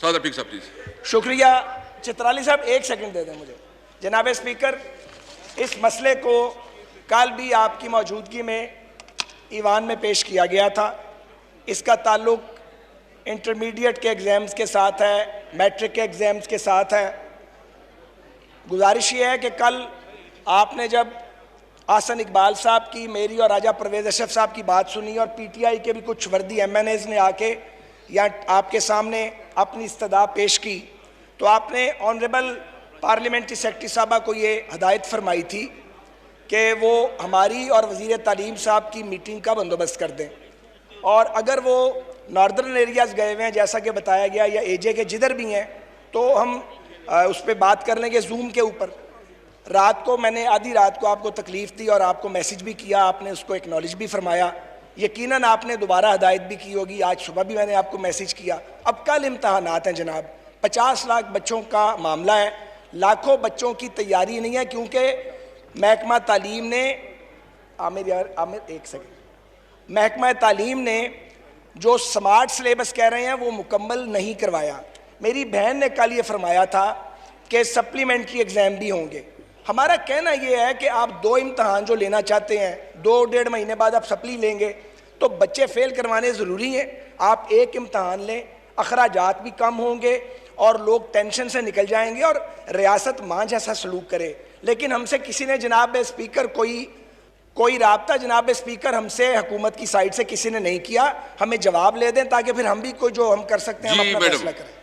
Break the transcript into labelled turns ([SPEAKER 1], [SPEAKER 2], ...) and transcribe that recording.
[SPEAKER 1] सादा पिक साहब प्लीज।
[SPEAKER 2] शुक्रिया। चित्राली साहब एक सेकंड दे दें मुझे। जनाब स्पीकर, इस मसले को कल भी आपकी मौजूदगी में ईवान में पेश किया गया था। इसका ताल्लुक इंटरमीडिएट के एग्ज़ाम्स के साथ है, मैट्रिक के एग्ज़ाम्स के साथ है। गुजारिश ये है कि कल आपने जब आसन इकबाल साहब की, मेरी और राजा परवेज़ अशरफ साहब की बात सुनी और पीटीआई के भी कुछ वर्दी एमएनएज़ ने आके या आपके सामने अपनी इस्तदा पेश की, तो आपने ऑनरेबल पार्लियामेंट्री सेक्रेटरी साहबा को ये हदायत फरमाई थी कि वो हमारी और वज़ीर तालीम साहब की मीटिंग का बंदोबस्त कर दें, और अगर वो नॉर्दर्न एरियाज़ गए हुए हैं जैसा कि बताया गया, या एजे के जिधर भी हैं, तो हम उस पर बात कर लेंगे जूम के ऊपर। रात को मैंने आधी रात को आपको तकलीफ़ दी और आपको मैसेज भी किया, आपने उसको एक्नॉलेज भी फरमाया। यकीनन आपने दोबारा हदायत भी की होगी, आज सुबह भी मैंने आपको मैसेज किया। अब कल इम्तहानात हैं जनाब, 50 लाख बच्चों का मामला है, लाखों बच्चों की तैयारी नहीं है, क्योंकि महकमा तालीम ने आमिर एक सेकंड महकमा तालीम ने जो स्मार्ट सिलेबस कह रहे हैं वो मुकम्मल नहीं करवाया। मेरी बहन ने कल ये फरमाया था कि सप्लीमेंट्री एग्ज़ाम भी होंगे। हमारा कहना ये है कि आप 2 इम्तहान जो लेना चाहते हैं, 2-1.5 महीने बाद आप सप्ली लेंगे, तो बच्चे फेल करवाने ज़रूरी हैं। आप एक इम्तहान लें, अखराजात भी कम होंगे और लोग टेंशन से निकल जाएंगे और रियासत माँ जैसा सलूक करे। लेकिन हमसे किसी ने जनाब स्पीकर कोई राब्ता जनाब स्पीकर हमसे हुकूमत की साइड से किसी ने नहीं किया। हमें जवाब ले दें ताकि फिर हम भी कोई जो हम कर सकते हैं हम अपना फैसला करें।